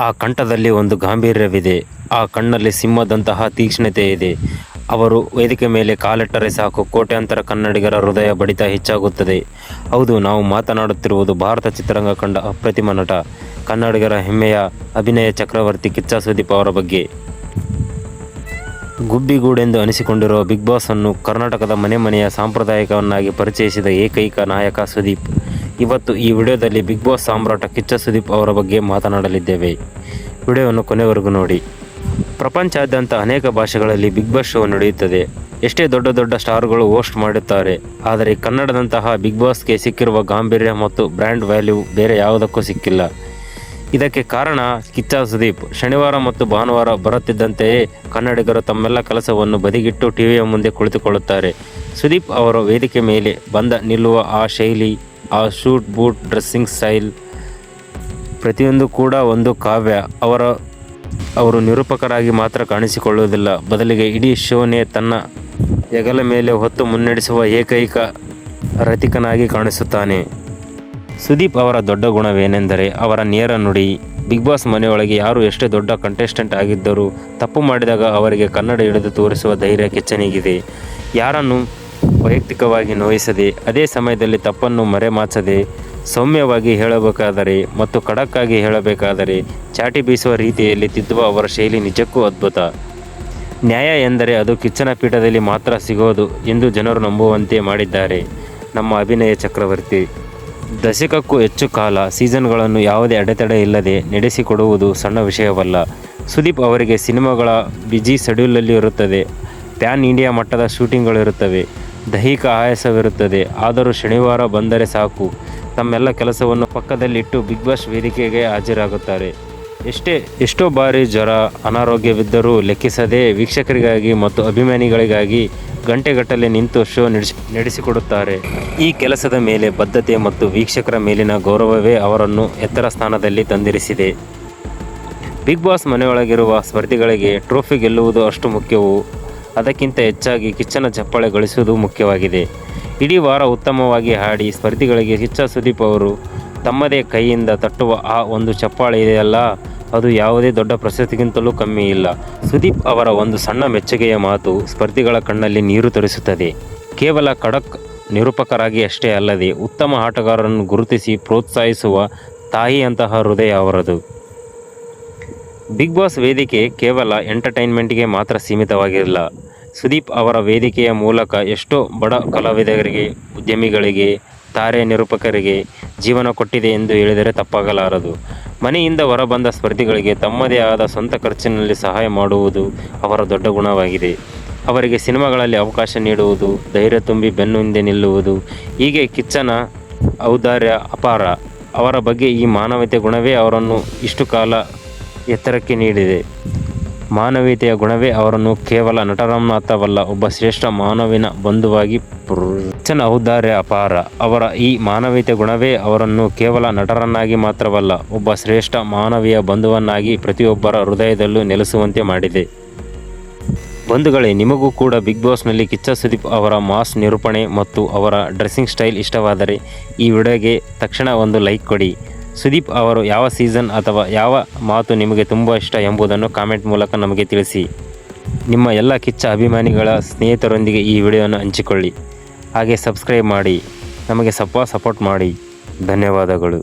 ಆ ಕಂಠದಲ್ಲಿ ಒಂದು ಗಾಂಭೀರ್ಯವಿದೆ. ಆ ಕಣ್ಣಲ್ಲಿ ಸಿಂಹದಂತಹ ತೀಕ್ಷ್ಣತೆ ಇದೆ. ಅವರು ವೇದಿಕೆ ಮೇಲೆ ಕಾಲಿಟ್ಟರೆ ಸಾಕು ಕೋಟ್ಯಾಂತರ ಕನ್ನಡಿಗರ ಹೃದಯ ಬಡಿತ ಹೆಚ್ಚಾಗುತ್ತದೆ. ಹೌದು, ನಾವು ಮಾತನಾಡುತ್ತಿರುವುದು ಭಾರತ ಚಿತ್ರರಂಗ ಕಂಡ ಅಪ್ರತಿಮ ನಟ, ಕನ್ನಡಿಗರ ಹೆಮ್ಮೆಯ ಅಭಿನಯ ಚಕ್ರವರ್ತಿ ಕಿಚ್ಚ ಸುದೀಪ್ ಅವರ ಬಗ್ಗೆ. ಗುಬ್ಬಿಗೂಡೆಂದು ಅನಿಸಿಕೊಂಡಿರುವ ಬಿಗ್ ಬಾಸ್ ಅನ್ನು ಕರ್ನಾಟಕದ ಮನೆ ಮನೆಯ ಸಾಂಪ್ರದಾಯಿಕವನ್ನಾಗಿ ಪರಿಚಯಿಸಿದ ಏಕೈಕ ನಾಯಕ ಸುದೀಪ್. ಇವತ್ತು ಈ ವಿಡಿಯೋದಲ್ಲಿ ಬಿಗ್ ಬಾಸ್ ಸಾಮ್ರಾಟ ಕಿಚ್ಚ ಸುದೀಪ್ ಅವರ ಬಗ್ಗೆ ಮಾತನಾಡಲಿದ್ದೇವೆ. ವಿಡಿಯೋವನ್ನು ಕೊನೆವರೆಗೂ ನೋಡಿ. ಪ್ರಪಂಚಾದ್ಯಂತ ಅನೇಕ ಭಾಷೆಗಳಲ್ಲಿ ಬಿಗ್ ಬಾಸ್ ಶೋ ನಡೆಯುತ್ತದೆ. ಎಷ್ಟೇ ದೊಡ್ಡ ದೊಡ್ಡ ಸ್ಟಾರ್ಗಳು ಹೋಸ್ಟ್ ಮಾಡುತ್ತಾರೆ, ಆದರೆ ಕನ್ನಡದಂತಹ ಬಿಗ್ ಬಾಸ್ಗೆ ಸಿಕ್ಕಿರುವ ಗಾಂಭೀರ್ಯ ಮತ್ತು ಬ್ರ್ಯಾಂಡ್ ವ್ಯಾಲ್ಯೂ ಬೇರೆ ಯಾವುದಕ್ಕೂ ಸಿಕ್ಕಿಲ್ಲ. ಇದಕ್ಕೆ ಕಾರಣ ಕಿಚ್ಚ ಸುದೀಪ್. ಶನಿವಾರ ಮತ್ತು ಭಾನುವಾರ ಬರುತ್ತಿದ್ದಂತೆಯೇ ಕನ್ನಡಿಗರು ತಮ್ಮೆಲ್ಲ ಕೆಲಸವನ್ನು ಬದಿಗಿಟ್ಟು ಟಿವಿಯ ಮುಂದೆ ಕುಳಿತುಕೊಳ್ಳುತ್ತಾರೆ. ಸುದೀಪ್ ಅವರ ವೇದಿಕೆ ಮೇಲೆ ಬಂದ ನಿಲ್ಲುವ ಆ ಶೈಲಿ, ಆ ಶೂಟ್ ಬೂಟ್, ಡ್ರೆಸ್ಸಿಂಗ್ ಸ್ಟೈಲ್, ಪ್ರತಿಯೊಂದು ಕೂಡ ಒಂದು ಕಾವ್ಯ. ಅವರು ನಿರೂಪಕರಾಗಿ ಮಾತ್ರ ಕಾಣಿಸಿಕೊಳ್ಳುವುದಿಲ್ಲ, ಬದಲಿಗೆ ಇಡೀ ಶೋನೇ ತನ್ನ ಹೆಗಲ ಮೇಲೆ ಹೊತ್ತು ಮುನ್ನಡೆಸುವ ಏಕೈಕ ರಥಿಕನಾಗಿ ಕಾಣಿಸುತ್ತಾನೆ. ಸುದೀಪ್ ಅವರ ದೊಡ್ಡ ಗುಣವೇನೆಂದರೆ ಅವರ ನೇರ ನುಡಿ. ಬಿಗ್ ಬಾಸ್ ಮನೆಯೊಳಗೆ ಯಾರು ಎಷ್ಟೇ ದೊಡ್ಡ ಕಂಟೆಸ್ಟೆಂಟ್ ಆಗಿದ್ದರೂ ತಪ್ಪು ಮಾಡಿದಾಗ ಅವರಿಗೆ ಕನ್ನಡ ಹಿಡಿದು ತೋರಿಸುವ ಧೈರ್ಯ ಕಿಚ್ಚನಿಗಿದೆ. ಯಾರನ್ನು ವೈಯಕ್ತಿಕವಾಗಿ ನೋಯಿಸದೆ, ಅದೇ ಸಮಯದಲ್ಲಿ ತಪ್ಪನ್ನು ಮರೆಮಾಚದೆ, ಸೌಮ್ಯವಾಗಿ ಹೇಳಬೇಕಾದರೆ ಮತ್ತು ಖಡಕ್ಕಾಗಿ ಹೇಳಬೇಕಾದರೆ ಚಾಟಿ ಬೀಸುವ ರೀತಿಯಲ್ಲಿ ತಿದ್ದುವ ಅವರ ಶೈಲಿ ನಿಜಕ್ಕೂ ಅದ್ಭುತ. ನ್ಯಾಯ ಎಂದರೆ ಅದು ಕಿಚ್ಚನ ಪೀಠದಲ್ಲಿ ಮಾತ್ರ ಸಿಗೋದು ಎಂದು ಜನರು ನಂಬುವಂತೆ ಮಾಡಿದ್ದಾರೆ ನಮ್ಮ ಅಭಿನಯ ಚಕ್ರವರ್ತಿ. ದಶಕಕ್ಕೂ ಹೆಚ್ಚು ಕಾಲ ಸೀಸನ್ಗಳನ್ನು ಯಾವುದೇ ಅಡೆತಡೆ ಇಲ್ಲದೆ ನಡೆಸಿಕೊಡುವುದು ಸಣ್ಣ ವಿಷಯವಲ್ಲ. ಸುದೀಪ್ ಅವರಿಗೆ ಸಿನಿಮಾಗಳ ಬಿಜಿ ಶೆಡ್ಯೂಲಲ್ಲಿ ಇರುತ್ತದೆ. ಪ್ಯಾನ್ ಇಂಡಿಯಾ ಮಟ್ಟದ ಶೂಟಿಂಗ್ಗಳಿರುತ್ತವೆ, ದೈಹಿಕ ಆಯಾಸವಿರುತ್ತದೆ. ಆದರೂ ಶನಿವಾರ ಬಂದರೆ ಸಾಕು, ತಮ್ಮೆಲ್ಲ ಕೆಲಸವನ್ನು ಪಕ್ಕದಲ್ಲಿಟ್ಟು ಬಿಗ್ ಬಾಸ್ ವೇದಿಕೆಗೆ ಹಾಜರಾಗುತ್ತಾರೆ. ಎಷ್ಟೋ ಬಾರಿ ಜ್ವರ, ಅನಾರೋಗ್ಯವಿದ್ದರೂ ಲೆಕ್ಕಿಸದೆ ವೀಕ್ಷಕರಿಗಾಗಿ ಮತ್ತು ಅಭಿಮಾನಿಗಳಿಗಾಗಿ ಗಂಟೆಗಟ್ಟಲೆ ನಿಂತು ಶೋ ನಡೆಸಿಕೊಡುತ್ತಾರೆ. ಈ ಕೆಲಸದ ಮೇಲೆ ಬದ್ಧತೆ ಮತ್ತು ವೀಕ್ಷಕರ ಮೇಲಿನ ಗೌರವವೇ ಅವರನ್ನು ಎತ್ತರ ಸ್ಥಾನದಲ್ಲಿ ತಂದಿರಿಸಿದೆ. ಬಿಗ್ ಬಾಸ್ ಮನೆಯೊಳಗಿರುವ ಸ್ಪರ್ಧಿಗಳಿಗೆ ಟ್ರೋಫಿ ಗೆಲ್ಲುವುದು ಅಷ್ಟು ಮುಖ್ಯವೂ ಅದಕ್ಕಿಂತ ಹೆಚ್ಚಾಗಿ ಕಿಚ್ಚನ ಚಪ್ಪಾಳೆ ಗಳಿಸುವುದು ಮುಖ್ಯವಾಗಿದೆ. ಇಡೀ ವಾರ ಉತ್ತಮವಾಗಿ ಹಾಡಿ ಸ್ಪರ್ಧಿಗಳಿಗೆ ಕಿಚ್ಚ ಸುದೀಪ್ ಅವರು ತಮ್ಮದೇ ಕೈಯಿಂದ ತಟ್ಟುವ ಆ ಒಂದು ಚಪ್ಪಾಳೆ ಇದೆಯಲ್ಲ, ಅದು ಯಾವುದೇ ದೊಡ್ಡ ಪ್ರಶಸ್ತಿಗಿಂತಲೂ ಕಮ್ಮಿ ಇಲ್ಲ. ಸುದೀಪ್ ಅವರ ಒಂದು ಸಣ್ಣ ಮೆಚ್ಚುಗೆಯ ಮಾತು ಸ್ಪರ್ಧಿಗಳ ಕಣ್ಣಲ್ಲಿ ನೀರು ತರಿಸುತ್ತದೆ. ಕೇವಲ ಖಡಕ್ ನಿರೂಪಕರಾಗಿ ಅಷ್ಟೇ ಅಲ್ಲದೆ ಉತ್ತಮ ಆಟಗಾರರನ್ನು ಗುರುತಿಸಿ ಪ್ರೋತ್ಸಾಹಿಸುವ ತಾಯಿಯಂತಹ ಹೃದಯ ಅವರದು. ಬಿಗ್ ಬಾಸ್ ವೇದಿಕೆ ಕೇವಲ ಎಂಟರ್ಟೈನ್ಮೆಂಟ್ಗೆ ಮಾತ್ರ ಸೀಮಿತವಾಗಿರಲ್ಲ. ಸುದೀಪ್ ಅವರ ವೇದಿಕೆಯ ಮೂಲಕ ಎಷ್ಟೋ ಬಡ ಕಲಾವಿದರಿಗೆ, ಉದ್ಯಮಿಗಳಿಗೆ, ತಾರೆ ನಿರೂಪಕರಿಗೆ ಜೀವನ ಕೊಟ್ಟಿದೆ ಎಂದು ಹೇಳಿದರೆ ತಪ್ಪಾಗಲಾರದು. ಮನೆಯಿಂದ ಹೊರಬಂದ ಸ್ಪರ್ಧಿಗಳಿಗೆ ತಮ್ಮದೇ ಆದ ಸ್ವಂತ ಖರ್ಚಿನಲ್ಲಿ ಸಹಾಯ ಮಾಡುವುದು ಅವರ ದೊಡ್ಡ ಗುಣವಾಗಿದೆ. ಅವರಿಗೆ ಸಿನಿಮಾಗಳಲ್ಲಿ ಅವಕಾಶ ನೀಡುವುದು, ಧೈರ್ಯ ತುಂಬಿ ಬೆನ್ನು ಹಿಂದೆ ನಿಲ್ಲುವುದು, ಹೀಗೆ ಕಿಚ್ಚನ ಔದಾರ್ಯ ಅಪಾರ. ಅವರ ಬಗ್ಗೆ ಈ ಮಾನವೀಯತೆ ಗುಣವೇ ಅವರನ್ನು ಇಷ್ಟು ಕಾಲ ಎತ್ತರಕ್ಕೆ ನೀಡಿದೆ. ಮಾನವೀಯತೆಯ ಗುಣವೇ ಅವರನ್ನು ಕೇವಲ ನಟರನ್ನಾಥವಲ್ಲ, ಒಬ್ಬ ಶ್ರೇಷ್ಠ ಮಾನವಿನ ಬಂಧುವಾಗಿ ಕಿಚ್ಚನ ಔದಾರ್ಯ ಅಪಾರ. ಅವರ ಈ ಮಾನವೀಯತೆ ಗುಣವೇ ಅವರನ್ನು ಕೇವಲ ನಟರನ್ನಾಗಿ ಮಾತ್ರವಲ್ಲ, ಒಬ್ಬ ಶ್ರೇಷ್ಠ ಮಾನವೀಯ ಬಂಧುವನ್ನಾಗಿ ಪ್ರತಿಯೊಬ್ಬರ ಹೃದಯದಲ್ಲೂ ನೆಲೆಸುವಂತೆ ಮಾಡಿದೆ. ಬಂಧುಗಳೇ, ನಿಮಗೂ ಕೂಡ ಬಿಗ್ ಬಾಸ್ನಲ್ಲಿ ಕಿಚ್ಚ ಸುದೀಪ್ ಅವರ ಮಾಸ್ ನಿರೂಪಣೆ ಮತ್ತು ಅವರ ಡ್ರೆಸ್ಸಿಂಗ್ ಸ್ಟೈಲ್ ಇಷ್ಟವಾದರೆ ಈ ವಿಡಿಯೋಗೆ ತಕ್ಷಣ ಒಂದು ಲೈಕ್ ಕೊಡಿ. ಸುದೀಪ್ ಅವರು ಯಾವ ಸೀಸನ್ ಅಥವಾ ಯಾವ ಮಾತು ನಿಮಗೆ ತುಂಬ ಇಷ್ಟ ಎಂಬುದನ್ನು ಕಾಮೆಂಟ್ ಮೂಲಕ ನಮಗೆ ತಿಳಿಸಿ. ನಿಮ್ಮ ಎಲ್ಲ ಕಿಚ್ಚ ಅಭಿಮಾನಿಗಳ ಸ್ನೇಹಿತರೊಂದಿಗೆ ಈ ವಿಡಿಯೋವನ್ನು ಹಂಚಿಕೊಳ್ಳಿ. ಹಾಗೆ ಸಬ್ಸ್ಕ್ರೈಬ್ ಮಾಡಿ, ನಮಗೆ ಸಪೋರ್ಟ್ ಮಾಡಿ. ಧನ್ಯವಾದಗಳು.